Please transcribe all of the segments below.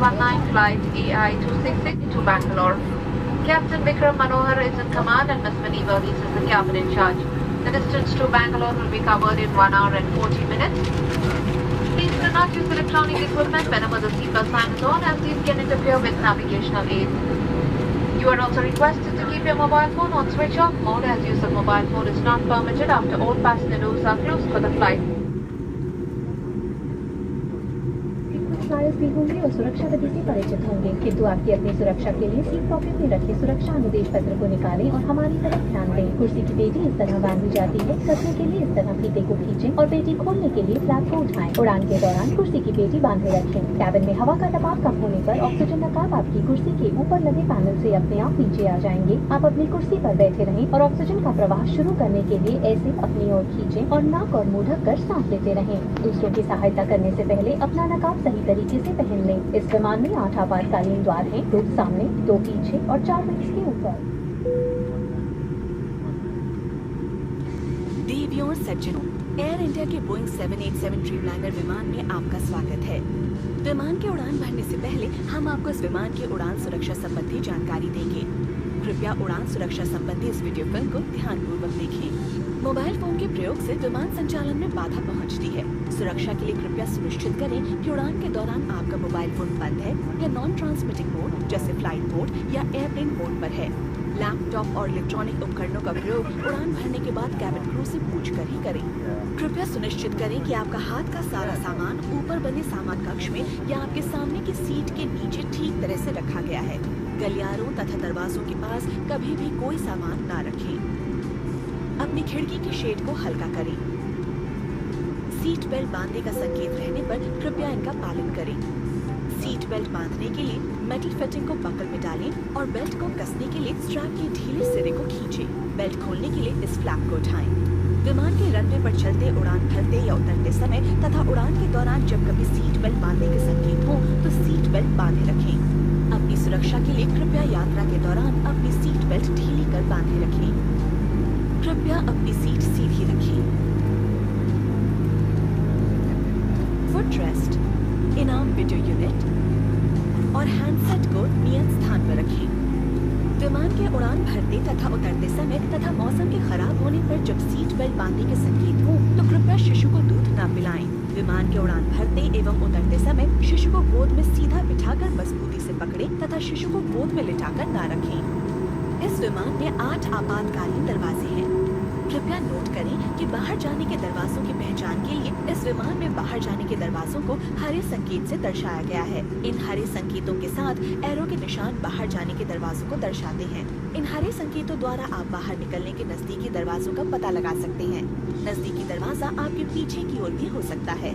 619 flight AI266 to Bangalore. Captain Vikram Manohar is in command and Ms. Mani Verghese is the cabin in charge. The distance to Bangalore will be covered in 1 hour and 40 minutes. Please do not use electronic equipment whenever the seatbelt sign is on, as these can interfere with navigational aids. You are also requested to keep your mobile phone on switch off mode, as use of mobile phone is not permitted after all passenger doors are closed for the flight. Flyers भी होंगे और सुरक्षा विधि से परिचित होंगे, किंतु आपकी अपनी सुरक्षा के लिए सीट पॉकेट में रखे सुरक्षा अनुदेश पत्र को निकालें और हमारी तरफ ध्यान दें। कुर्सी की पेटी इस तरह बांधी जाती है। कसने के लिए इस तरह फीते को खींचें और पेटी खोलने के लिए फ्लैप को उठाएं। उड़ान के दौरान कुर्सी की पेटी बांधे रखें। कैबिन में हवा का दबाव कम होने पर ऑक्सीजन नकाब आपकी कुर्सी के ऊपर लगे पैनल से अपने आप नीचे आ जाएंगे। आप अपनी कुर्सी पर बैठे रहें और ऑक्सीजन का प्रवाह शुरू करने के लिए ऐसे अपनी ओर खींचें और नाक और मुंह ढक कर सांस लेते रहें। दूसरों की सहायता करने से पहले अपना नकाब सही तरीके से पहन लें। इस विमान में 8 आपातकालीन द्वार हैं, 2 सामने, 2 पीछे और 4 विंग्स के ऊपर। देवियों और सज्जनों, एयर इंडिया के बोइंग 787 ड्रीमलाइनर विमान में आपका स्वागत है। विमान के उड़ान भरने से पहले हम आपको इस विमान की उड़ान सुरक्षा संबंधी जानकारी देंगे। कृपया उड़ान सुरक्षा संबंधी इस वीडियो फिल्म को ध्यानपूर्वक देखें। मोबाइल फोन के प्रयोग से विमान संचालन में बाधा पहुंचती है। सुरक्षा के लिए कृपया सुनिश्चित करें कि उड़ान के दौरान आपका मोबाइल फोन बंद है या नॉन ट्रांसमिटिंग मोड जैसे फ्लाइट मोड या एयरप्लेन मोड पर है। लैपटॉप और इलेक्ट्रॉनिक उपकरणों का प्रयोग उड़ान भरने के बाद कैबिन क्रू से पूछकर ही करें। कृपया सुनिश्चित करें कि आपका हाथ का सारा सामान ऊपर बने सामान कक्ष में या आपके सामने की सीट के नीचे ठीक तरह से रखा गया है। गलियारों तथा दरवाजों के पास कभी भी कोई सामान ना रखें। अपनी खिड़की की शेड को हल्का करें। सीट बेल्ट बांधने का संकेत रहने पर कृपया इनका पालन करें। सीट बेल्ट बांधने के लिए मेटल फिटिंग को बकल में डालें और बेल्ट को कसने के लिए स्ट्रैप के ढीले सिरे को खींचें। बेल्ट खोलने के लिए इस फ्लैप को उठाएं। विमान के रनवे पर चलते, उड़ान भरते या उतरते समय तथा उड़ान के दौरान जब कभी सीट बेल्ट बांधने के संकेत हो तो सीट बेल्ट बांधे रखें। अपनी सुरक्षा के लिए कृपया यात्रा के दौरान अपनी सीट बेल्ट ढीली कर बांधे रखें। कृपया अपनी सीट सीधी रखें। फुटरेस्ट, इनाम वीडियो यूनिट और हैंडसेट को नियत स्थान पर रखें। विमान के उड़ान भरते तथा उतरते समय तथा मौसम के खराब होने पर जब सीट बेल्ट बांधने के संकेत हो तो कृपया शिशु को दूध न पिलाएं। विमान के उड़ान भरते एवं उतरते समय शिशु को गोद में सीधा बिठाकर मजबूती से पकड़ें तथा शिशु को गोद में लिटाकर न रखें। इस विमान में 8 आपातकालीन दरवाजे हैं। कृपया नोट करें कि बाहर जाने के दरवाजों की पहचान के लिए इस विमान में बाहर जाने के दरवाजों को हरे संकेत से दर्शाया गया है। इन हरे संकेतों के साथ एरो के निशान बाहर जाने के दरवाजों को दर्शाते हैं। इन हरे संकेतों द्वारा आप बाहर निकलने के नजदीकी दरवाजों का पता लगा सकते हैं। नजदीकी दरवाजा आपके पीछे की ओर भी हो सकता है।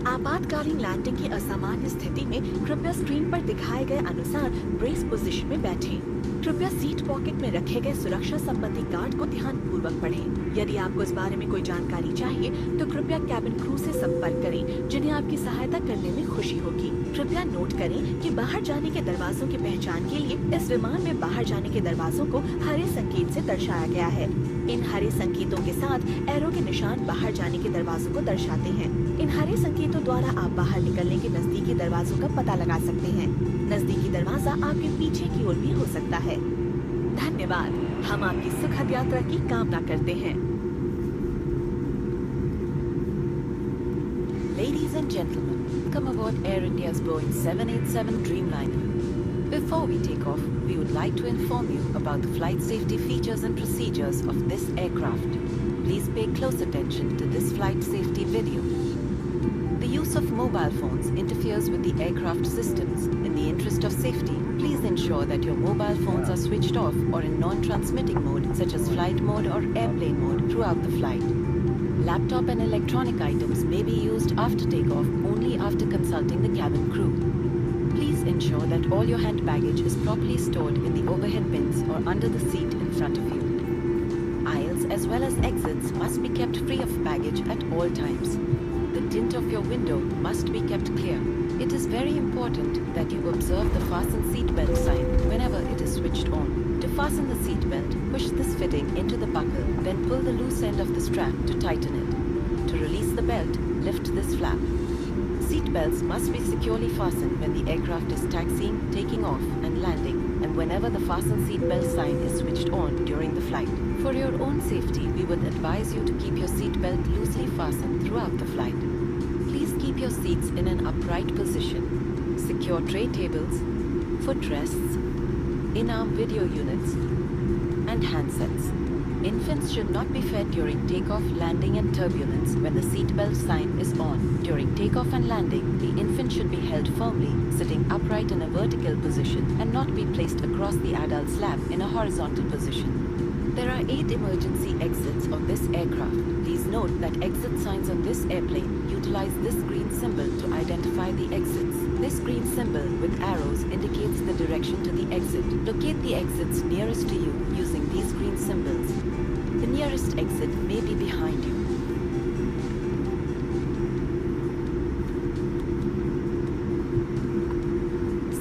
आपातकालीन लैंडिंग की असामान्य स्थिति में कृपया स्क्रीन पर दिखाए गए अनुसार ब्रेस पोजीशन में बैठें। कृपया सीट पॉकेट में रखे गए सुरक्षा संबंधी कार्ड को ध्यानपूर्वक पढ़ें। यदि आपको इस बारे में कोई जानकारी चाहिए तो कृपया कैबिन क्रू से संपर्क करें, जिन्हें आपकी सहायता करने में खुशी होगी। कृपया नोट करें कि बाहर जाने के दरवाजों की पहचान के लिए इस विमान में बाहर जाने के दरवाजों को हरे संकेत से दर्शाया गया है। इन हरे संकेतों के साथ एरो के निशान बाहर जाने के दरवाजों को दर्शाते हैं। इन हरे संकेतों द्वारा आप बाहर निकलने के नजदीकी दरवाजों का पता लगा सकते हैं। नजदीकी दरवाजा आपके पीछे की ओर भी हो सकता है। धन्यवाद। हम आपकी सुखद यात्रा की कामना करते हैं। Ladies and gentlemen, come aboard Air India's Boeing 787 Dreamliner. Before we take off, we would like to inform you about the flight safety features and procedures of this aircraft. Please pay close attention to this flight safety video. The use of mobile phones interferes with the aircraft systems. In the interest of safety, please ensure that your mobile phones are switched off or in non-transmitting mode, such as flight mode or airplane mode, throughout the flight. Laptop and electronic items may be used after takeoff only after consulting the cabin crew. Please ensure that all your hand baggage is properly stored in the overhead bins or under the seat in front of you. Aisles as well as exits must be kept free of baggage at all times. The tint of your window must be kept clear. It is very important that you observe the fasten seatbelt sign whenever it is switched on. To fasten the seatbelt, push this fitting into the buckle, then pull the loose end of the strap to tighten it. To release the belt, lift this flap. Seat belts must be securely fastened when the aircraft is taxiing, taking off, and landing, and whenever the fasten seat belt sign is switched on during the flight. For your own safety, we would advise you to keep your seat belt loosely fastened throughout the flight. Please keep your seats in an upright position. Secure tray tables, footrests, in-arm video units, and handsets. Infants should not be fed during takeoff, landing, and turbulence when the seatbelt sign is on. During takeoff and landing, the infant should be held firmly, sitting upright in a vertical position, and not be placed across the adult's lap in a horizontal position. There are 8 emergency exits on this aircraft. Please note that exit signs on this airplane utilize this green symbol to identify the exits. This green symbol with arrows indicates the direction to the exit. Locate the exits nearest to you using these green symbols. The nearest exit may be behind you.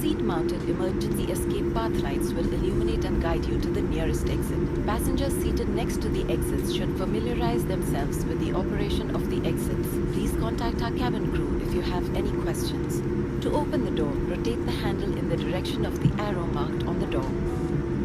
Seat-mounted emergency escape path lights will illuminate and guide you to the nearest exit. Passengers seated next to the exits should familiarize themselves with the operation of the exits. Please contact our cabin crew if you have any questions. To open the door, rotate the handle in the direction of the arrow marked on the door.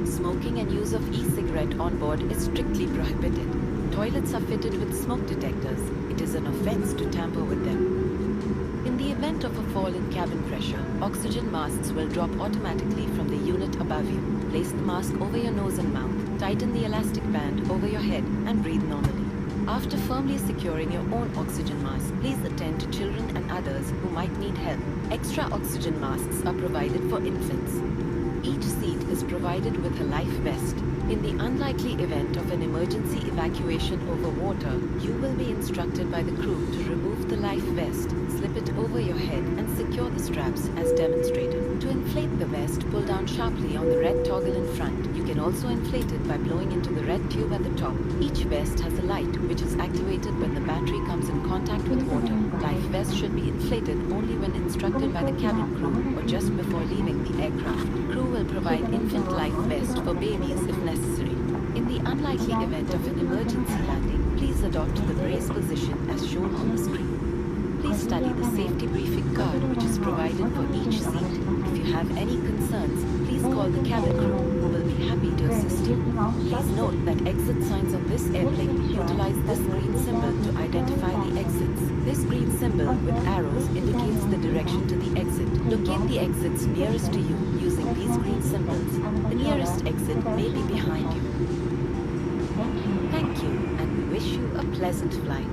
Smoking and use of e-cigarette on board is strictly prohibited. Toilets are fitted with smoke detectors. It is an offense to tamper with them. In the event of a fall in cabin pressure, oxygen masks will drop automatically from the unit above you. Place the mask over your nose and mouth, tighten the elastic band over your head, and breathe normally. After firmly securing your own oxygen mask, please attend to children and others who might need help. Extra oxygen masks are provided for infants. Each seat is provided with a life vest. In the unlikely event of an emergency evacuation over water, you will be instructed by the crew to remove the life vest, slip it over your head, and secure the straps as demonstrated. To inflate the vest, pull down sharply on the red toggle in front. You can also inflate it by blowing into the red tube at the top. Each vest has a light which is activated when the battery comes in contact with water. Life vest should be inflated only when instructed by the cabin crew or just before leaving the aircraft. Crew will provide infant life vest for babies if necessary. In the unlikely event of an emergency landing, please adopt the brace position as shown on the screen. Please study the safety briefing card which is provided for each seat. If you have any concerns, please call the cabin crew who will be happy to assist you. Please note that exit signs on this airplane utilize this green symbol to identify the exits. This green symbol with arrows indicates the direction to the exit. Locate the exits nearest to you using these green symbols. The nearest exit may be behind you. Thank you, and we wish you a pleasant flight.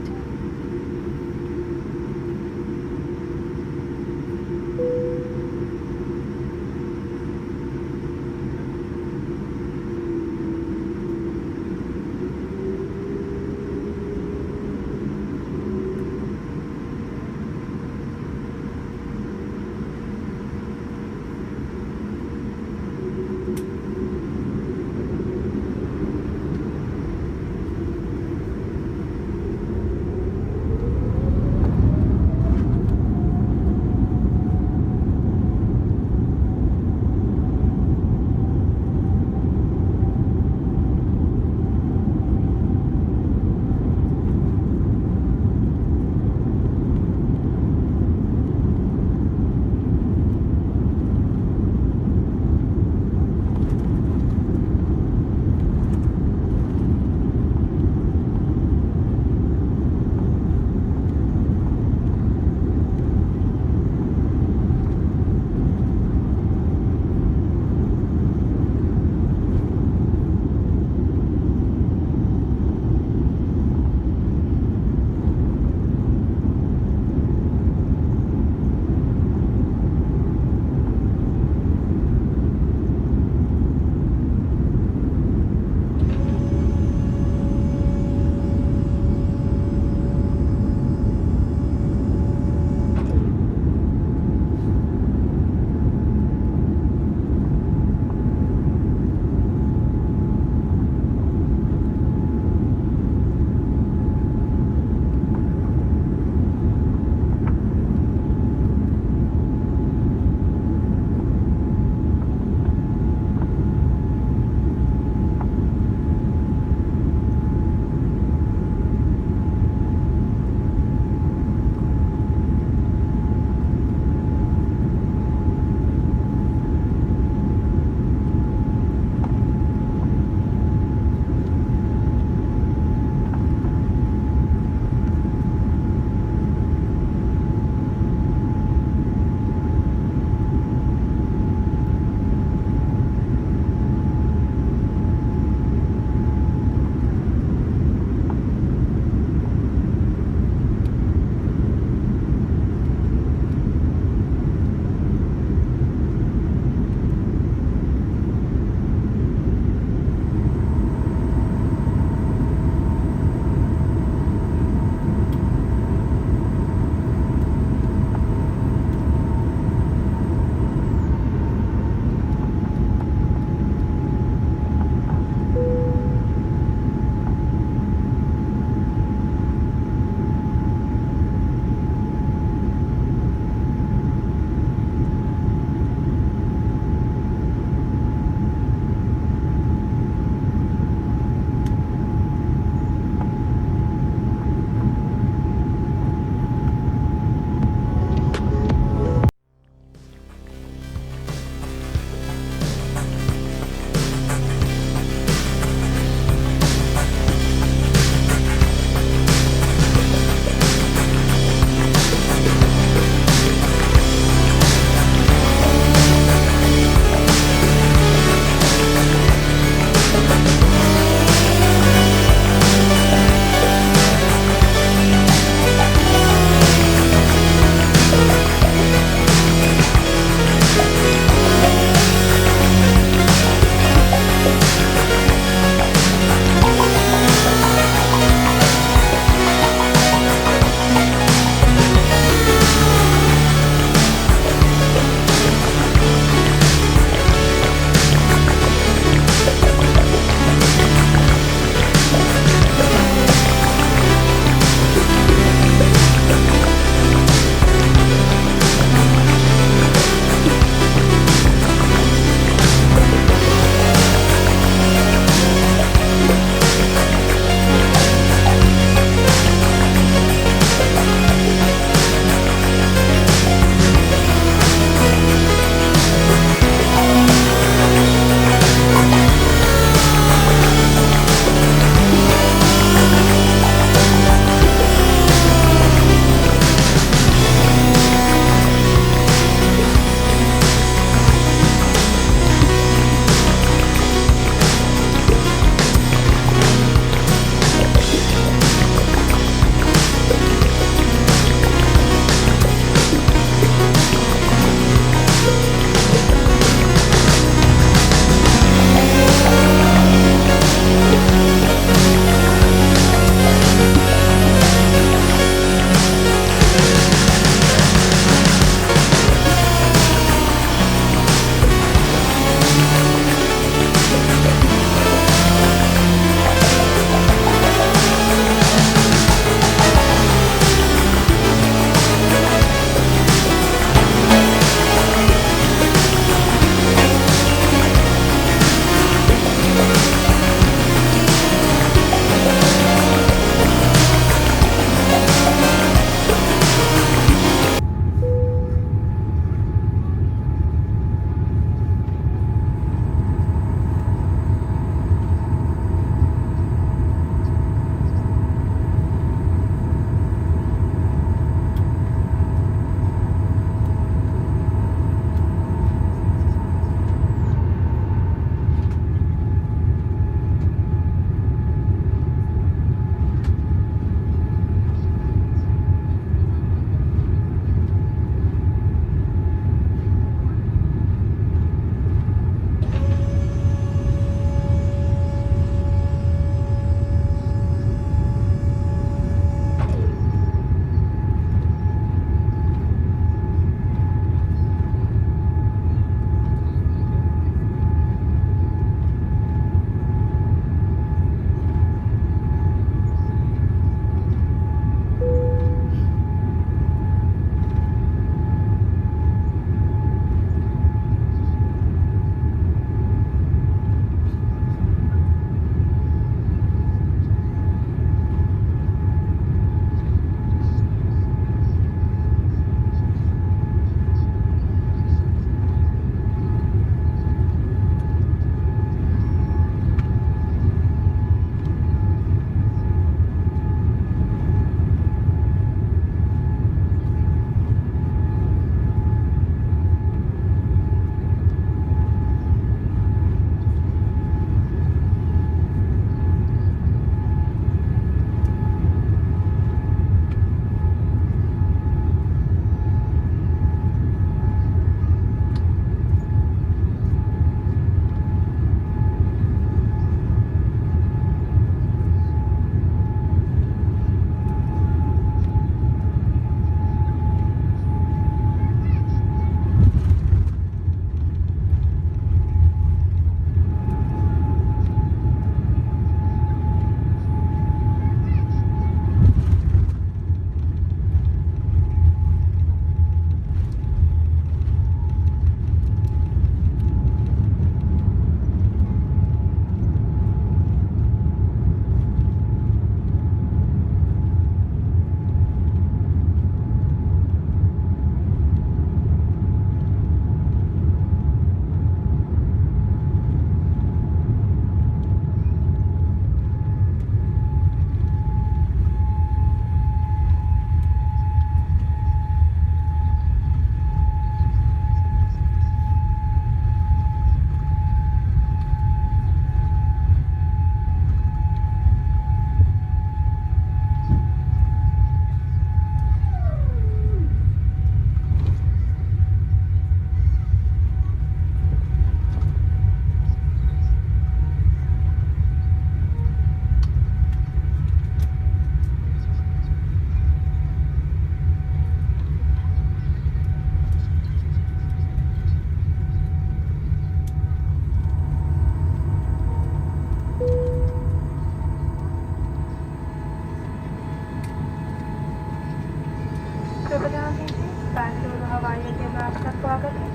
स्वागत है।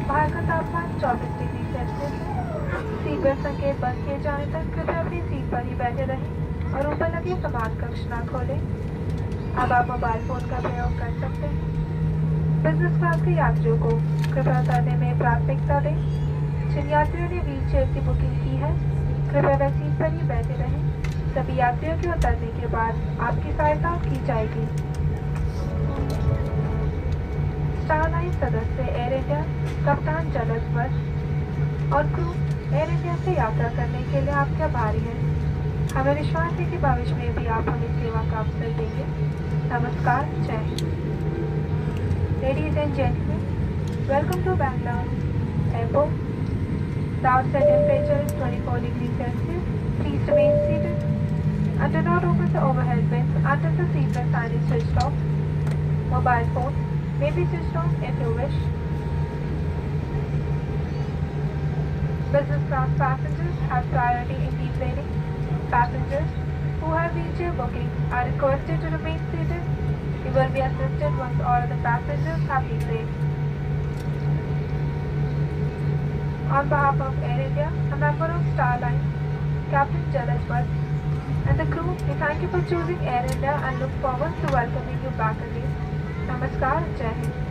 बाहर का तापमान 24 degree Celsius है। Seat belt संकेत बंद किए जाने तक कृपया अपनी सीट पर ही बैठे रहें और ऊपर लगे सामान कक्ष न खोलें। अब आप मोबाइल फोन का प्रयोग कर सकते हैं। बिजनेस क्लास के यात्रियों को कृपया उतरने में प्राथमिकता दें। जिन यात्रियों ने व्हील चेयर की बुकिंग की है कृपया वह सीट पर ही बैठे रहें। सभी यात्रियों के उतरने के बाद आपकी सहायता की जाएगी। स्टारलाइन सदस्य एयर इंडिया, कप्तान जलस्वर और क्रू एयर इंडिया से यात्रा करने के लिए आपके आभारी हैं। हमें विश्वास है कि भविष्य में भी आप हमें सेवा का अवसर देंगे। नमस्कार, जय Hind. Ladies and gentlemen, welcome to Bengaluru Airport. The outside temperature is 24 degrees Celsius. Please remain seated and do not open the overhead bins until the seatbelt sign is switched off. Mobile phones may be switched on if you wish. Business class passengers have priority in deplaning. Passengers who have wheelchair booking are requested to remain seated. You will be assisted once all the passengers have deplaned. On behalf of Air India, a member of Starline, Captain Jalajwar, and the crew, we thank you for choosing Air India and look forward to welcoming you back again. Namaskar, Jai Hind.